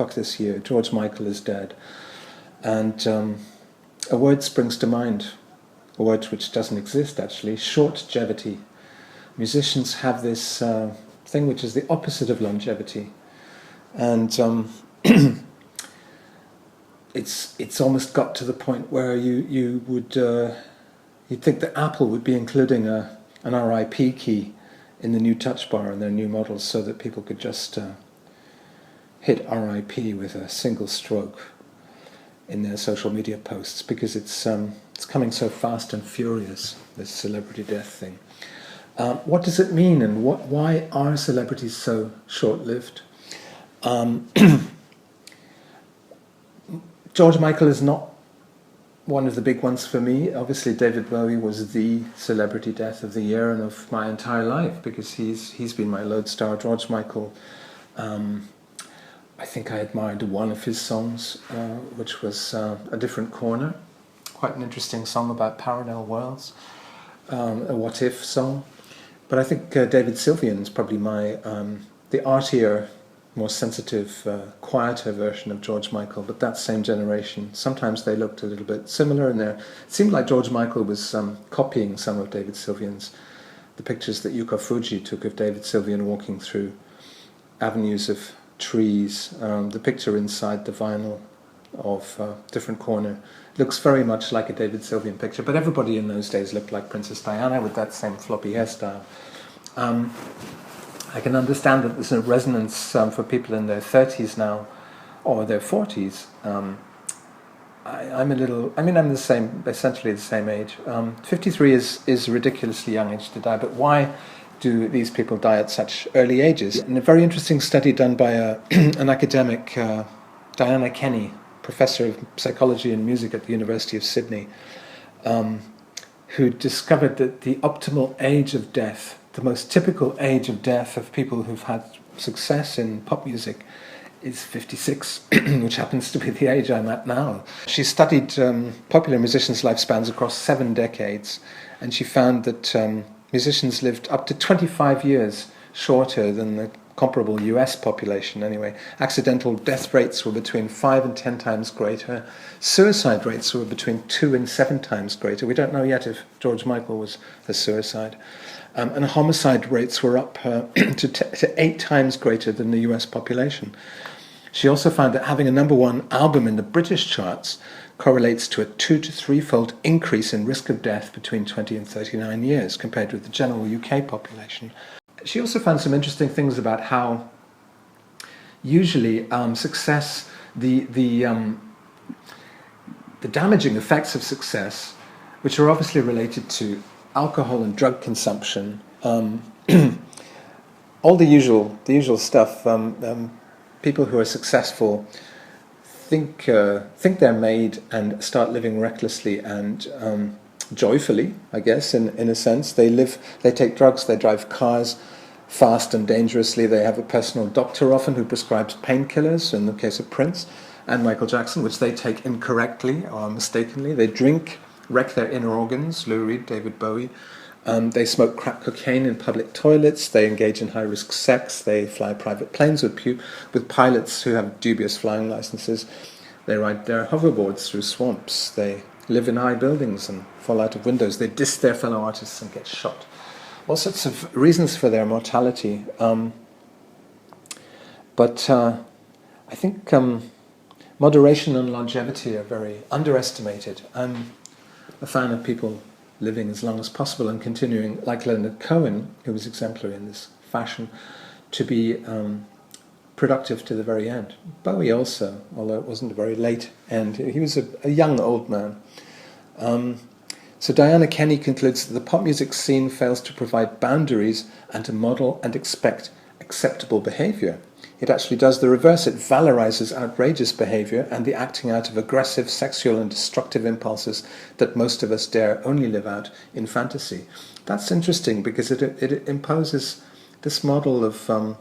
fuck this year, George Michael is dead. And a word springs to mind, a word which doesn't exist actually, shortgevity. Musicians have this thing which is the opposite of longevity. And it's almost got to the point where you'd think that Apple would be including an RIP key in the new touch bar in their new models so that people could just hit RIP with a single stroke in their social media posts, because it's coming so fast and furious, this celebrity death thing. What does it mean, and why are celebrities so short-lived? George Michael is not one of the big ones for me. Obviously, David Bowie was the celebrity death of the year and of my entire life, because he's been my lodestar. George Michael, I think I admired one of his songs, which was A Different Corner, quite an interesting song about parallel worlds, a what if song. But I think David Sylvian's probably the artier, more sensitive, quieter version of George Michael, but that same generation. Sometimes they looked a little bit similar in there. It seemed like George Michael was copying some of David Sylvian's, the pictures that Yuko Fuji took of David Sylvian walking through avenues of trees. The picture inside the vinyl of Different Corner looks very much like a David Sylvian picture, but everybody in those days looked like Princess Diana with that same floppy hairstyle. I can understand that there's a resonance for people in their 30s now, or their 40s. I'm essentially the same age. 53 is a ridiculously young age to die, but why do these people die at such early ages? And a very interesting study done by an academic, Diana Kenny, professor of psychology and music at the University of Sydney, who discovered that the optimal age of death, the most typical age of death of people who've had success in pop music, is 56, which happens to be the age I'm at now. She studied popular musicians' lifespans across 7 decades, and she found that musicians lived up to 25 years shorter than the comparable US population anyway. Accidental death rates were between 5 and 10 times greater. Suicide rates were between 2 and 7 times greater. We don't know yet if George Michael was a suicide. And homicide rates were up to 8 times greater than the US population. She also found that having a number one album in the British charts correlates to a 2 to 3-fold increase in risk of death between 20 and 39 years compared with the general UK population. She also found some interesting things about how usually success, the damaging effects of success, which are obviously related to alcohol and drug consumption, all the usual stuff. People who are successful think they're made and start living recklessly and joyfully, I guess, in a sense. They take drugs, they drive cars fast and dangerously. They have a personal doctor often who prescribes painkillers, in the case of Prince and Michael Jackson, which they take incorrectly or mistakenly. They drink, wreck their inner organs, Lou Reed, David Bowie. They smoke crack cocaine in public toilets. They engage in high-risk sex. They fly private planes with pilots who have dubious flying licenses. They ride their hoverboards through swamps. They live in high buildings and fall out of windows. They diss their fellow artists and get shot. All sorts of reasons for their mortality. But I think moderation and longevity are very underestimated. I'm a fan of people living as long as possible and continuing, like Leonard Cohen, who was exemplary in this fashion, to be productive to the very end. Bowie also, although it wasn't a very late end. He was a young old man. So Diana Kenny concludes that the pop music scene fails to provide boundaries and to model and expect acceptable behavior. It actually does the reverse. It valorizes outrageous behavior and the acting out of aggressive, sexual and destructive impulses that most of us dare only live out in fantasy. That's interesting because it imposes this model of a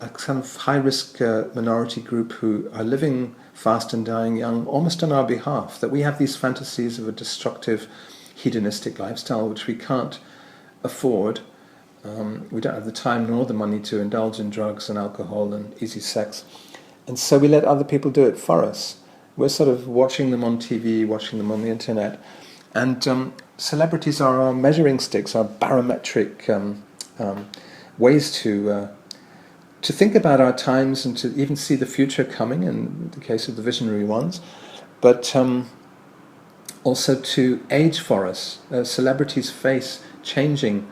kind of high-risk minority group who are living fast and dying young almost on our behalf, that we have these fantasies of a destructive, hedonistic lifestyle which we can't afford. We don't have the time nor the money to indulge in drugs and alcohol and easy sex. And so we let other people do it for us. We're sort of watching them on TV, watching them on the internet. And celebrities are our measuring sticks, our barometric ways to think about our times and to even see the future coming, in the case of the visionary ones, but also to age for us. A celebrity's face changing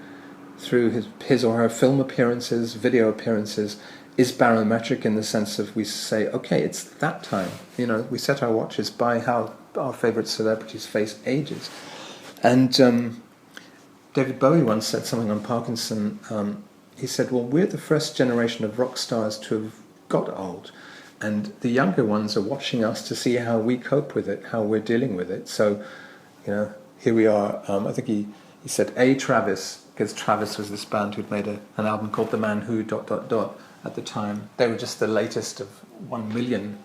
through his or her film appearances, video appearances, is barometric in the sense of we say, okay, it's that time. We set our watches by how our favourite celebrity's face ages. And David Bowie once said something on Parkinson. He said, well, we're the first generation of rock stars to have got old, and the younger ones are watching us to see how we cope with it, how we're dealing with it. So, here we are. I think he said Travis, because Travis was this band who'd made an album called The Man Who ... At the time. They were just the latest of 1 million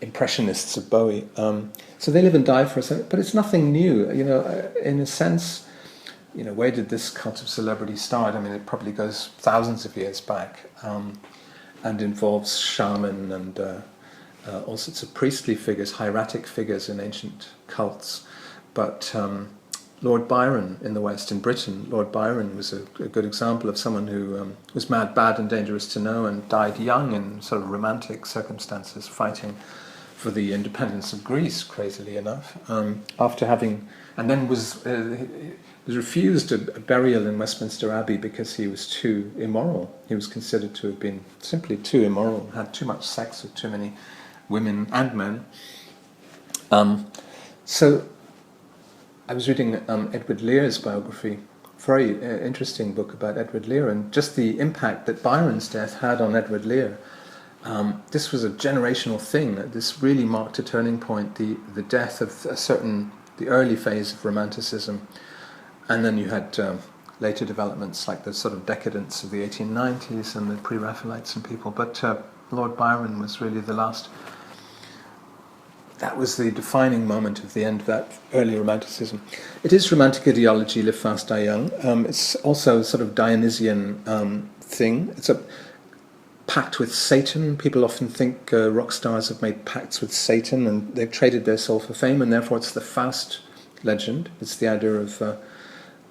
impressionists of Bowie. So they live and die for us, but it's nothing new. In a sense, where did this cult of celebrity start? I mean, it probably goes thousands of years back, and involves shaman and all sorts of priestly figures, hieratic figures in ancient cults. But Lord Byron in the West, in Britain, Lord Byron was a good example of someone who was mad, bad and dangerous to know, and died young in sort of romantic circumstances, fighting for the independence of Greece, crazily enough, after having, and then was refused a burial in Westminster Abbey because he was too immoral. He was considered to have been simply too immoral, had too much sex with too many women and men. So I was reading Edward Lear's biography, very interesting book about Edward Lear, and just the impact that Byron's death had on Edward Lear. This was a generational thing. This really marked a turning point, the death of the early phase of Romanticism. And then you had later developments like the sort of decadence of the 1890s and the Pre-Raphaelites and people. But Lord Byron was really the last. That was the defining moment of the end of that early Romanticism. It is romantic ideology, live fast, die young. It's also a sort of Dionysian thing. It's a pact with Satan. People often think rock stars have made pacts with Satan and they've traded their soul for fame, and therefore it's the Faust legend. It's the idea of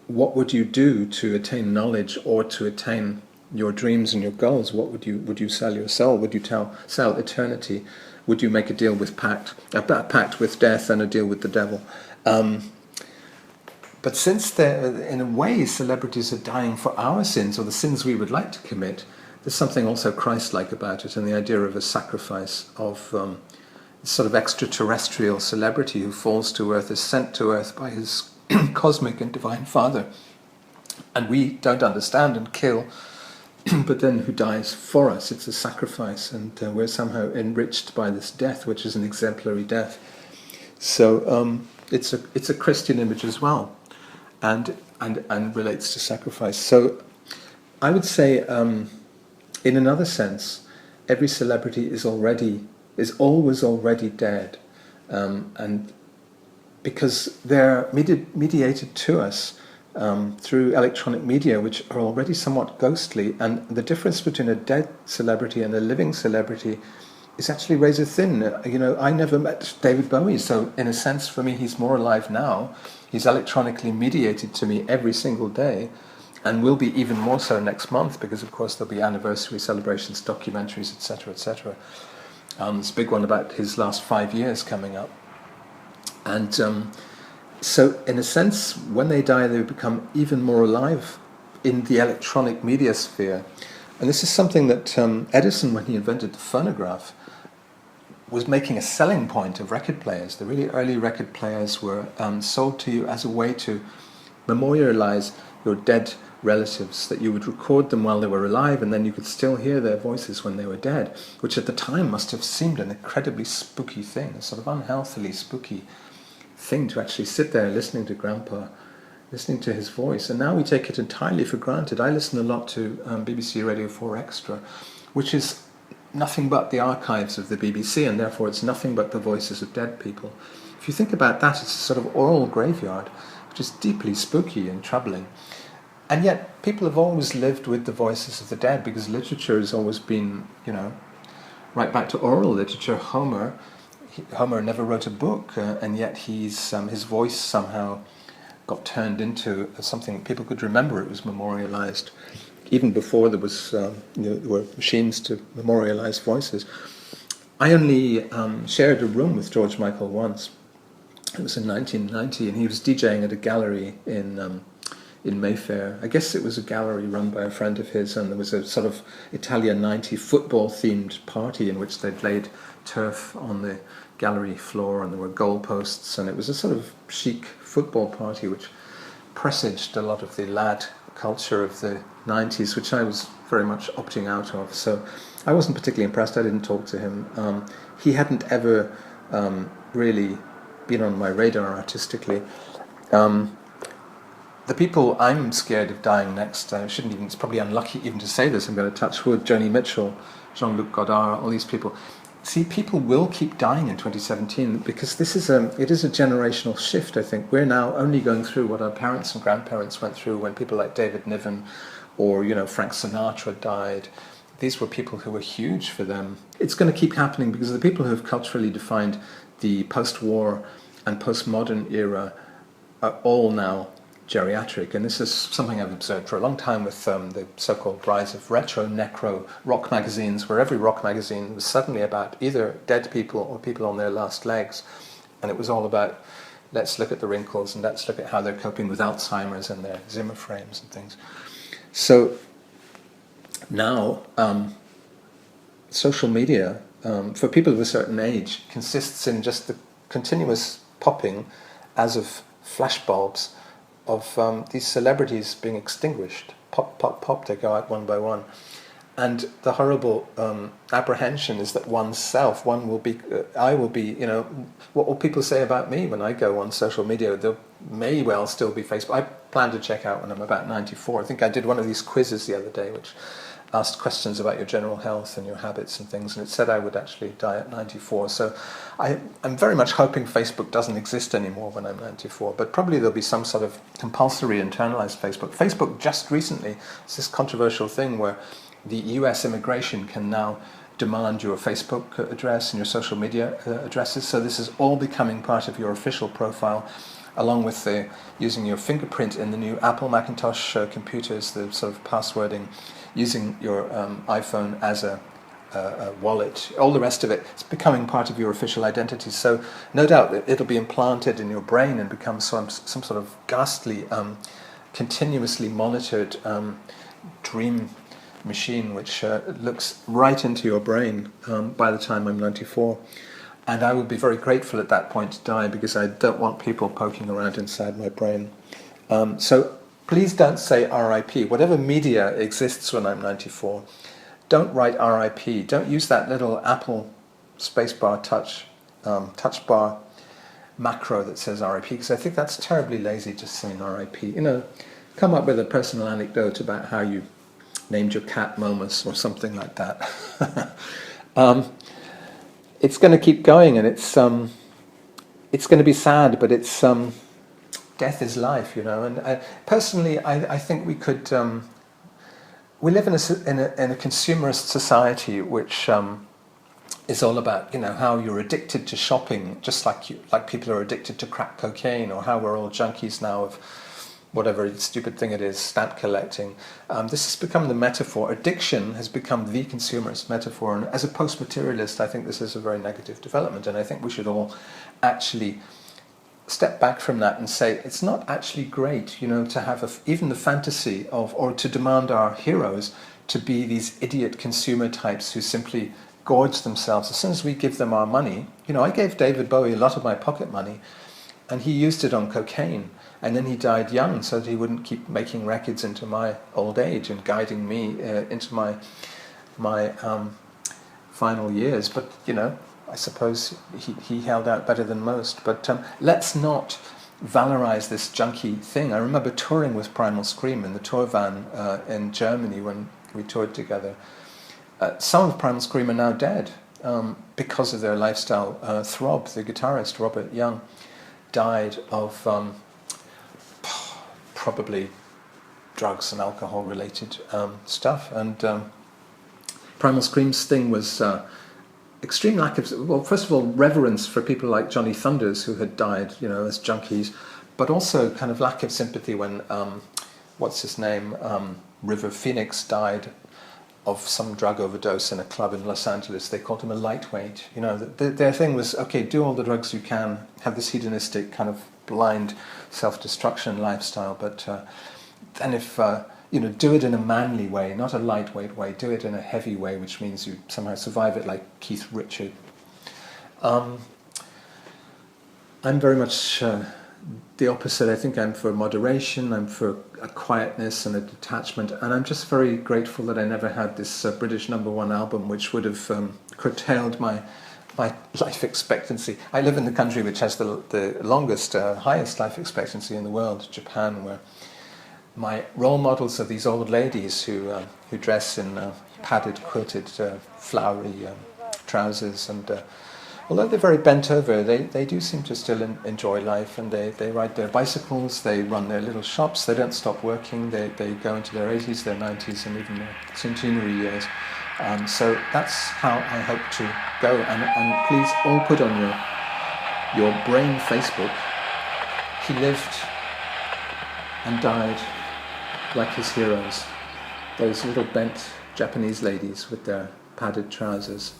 what would you do to attain knowledge or to attain your dreams and your goals? Would you sell your soul? Would you sell eternity? Would you make a deal with a pact with death and a deal with the devil? But since in a way, celebrities are dying for our sins or the sins we would like to commit, there's something also Christ-like about it, and the idea of a sacrifice of sort of extraterrestrial celebrity who falls to earth, is sent to earth by his cosmic and divine Father, and we don't understand and kill, but then who dies for us. It's a sacrifice, and we're somehow enriched by this death, which is an exemplary death. So it's a Christian image as well, and relates to sacrifice. So I would say, in another sense, every celebrity is always already dead, and because they're mediated to us through electronic media, which are already somewhat ghostly, and the difference between a dead celebrity and a living celebrity is actually razor thin. I never met David Bowie, so in a sense for me he's more alive now. He's electronically mediated to me every single day, and will be even more so next month, because of course there'll be anniversary celebrations, documentaries, etc., etc. There's a big one about his last 5 years coming up. And so in a sense, when they die, they become even more alive in the electronic media sphere. And this is something that Edison, when he invented the phonograph, was making a selling point of record players. The really early record players were sold to you as a way to memorialize your dead relatives, that you would record them while they were alive, and then you could still hear their voices when they were dead, which at the time must have seemed an incredibly spooky thing, a sort of unhealthily spooky thing to actually sit there listening to Grandpa, listening to his voice. And now we take it entirely for granted. I listen a lot to BBC Radio 4 Extra, which is nothing but the archives of the BBC, and therefore it's nothing but the voices of dead people. If you think about that, it's a sort of oral graveyard, which is deeply spooky and troubling. And yet people have always lived with the voices of the dead, because literature has always been, right back to oral literature, Homer never wrote a book, and yet his voice somehow got turned into something people could remember. It was memorialized even before there were machines to memorialize voices. I only shared a room with George Michael once. It was in 1990, and he was DJing at a gallery in Mayfair. I guess it was a gallery run by a friend of his, and there was a sort of Italia 90 football-themed party in which they'd laid turf on the gallery floor, and there were goalposts, and it was a sort of chic football party which presaged a lot of the lad culture of the 90s, which I was very much opting out of. So I wasn't particularly impressed. I didn't talk to him. He hadn't ever really been on my radar artistically. The people I'm scared of dying next, it's probably unlucky even to say this, I'm going to touch wood, Joni Mitchell, Jean-Luc Godard, all these people. See, people will keep dying in 2017 because it is a generational shift, I think. We're now only going through what our parents and grandparents went through when people like David Niven or, Frank Sinatra died. These were people who were huge for them. It's going to keep happening because the people who have culturally defined the post-war and postmodern era are all now geriatric, and this is something I've observed for a long time with the so-called rise of retro-necro rock magazines, where every rock magazine was suddenly about either dead people or people on their last legs, and it was all about let's look at the wrinkles and let's look at how they're coping with Alzheimer's and their Zimmer frames and things. So now social media for people of a certain age consists in just the continuous popping as of flashbulbs of these celebrities being extinguished. Pop, pop, pop, they go out one by one. And the horrible apprehension is that I will be, what will people say about me when I go on social media? There may well still be Facebook. I plan to check out when I'm about 94. I think I did one of these quizzes the other day, which asked questions about your general health and your habits and things, and it said I would actually die at 94. So I'm very much hoping Facebook doesn't exist anymore when I'm 94, but probably there'll be some sort of compulsory internalized Facebook. Facebook just recently, it's this controversial thing where the US immigration can now demand your Facebook address and your social media addresses, so this is all becoming part of your official profile, along with using your fingerprint in the new Apple Macintosh computers, the sort of passwording, using your iPhone as a wallet, all the rest of it. It's becoming part of your official identity. So no doubt it'll be implanted in your brain and become some sort of ghastly, continuously monitored dream machine which looks right into your brain by the time I'm 94. And I would be very grateful at that point to die because I don't want people poking around inside my brain. So please don't say RIP. Whatever media exists when I'm 94, don't write RIP. Don't use that little Apple spacebar touch bar macro that says RIP, because I think that's terribly lazy, just saying RIP. Come up with a personal anecdote about how you named your cat Momus or something like that. It's going to keep going, and it's going to be sad, but it's death is life, And personally, I think we could. We live in a consumerist society which is all about how you're addicted to shopping, just like people are addicted to crack cocaine, or how we're all junkies now of whatever stupid thing it is, stamp collecting. This has become the metaphor. Addiction has become the consumerist metaphor, and as a post-materialist, I think this is a very negative development, and I think we should all actually step back from that and say it's not actually great, to have even the fantasy of, or to demand our heroes to be these idiot consumer types who simply gorge themselves as soon as we give them our money. I gave David Bowie a lot of my pocket money, and he used it on cocaine, and then he died young so that he wouldn't keep making records into my old age and guiding me into my final years. But I suppose he held out better than most. But let's not valorize this junky thing. I remember touring with Primal Scream in the tour van in Germany when we toured together. Some of Primal Scream are now dead because of their lifestyle. Throb, the guitarist, Robert Young, died of probably drugs and alcohol-related stuff. And Primal Scream's thing was extreme lack of, well, first of all, reverence for people like Johnny Thunders who had died, as junkies, but also kind of lack of sympathy when, what's his name, River Phoenix died of some drug overdose in a club in Los Angeles. They called him a lightweight. Their thing was, okay, do all the drugs you can, have this hedonistic kind of blind self-destruction lifestyle, but then if, do it in a manly way, not a lightweight way, do it in a heavy way, which means you somehow survive it, like Keith Richard. I'm very much the opposite. I think I'm for moderation, I'm for a quietness and a detachment, and I'm just very grateful that I never had this British #1 album, which would have curtailed my life expectancy. I live in the country which has the longest, highest life expectancy in the world, Japan, where my role models are these old ladies who dress in padded, quilted, flowery trousers, and although they're very bent over, they do seem to still enjoy life, and they ride their bicycles, they run their little shops, they don't stop working, they go into their 80s, their 90s, and even their centenary years. So that's how I hope to go, and please all put on your brain Facebook, he lived and died like his heroes, those little bent Japanese ladies with their padded trousers.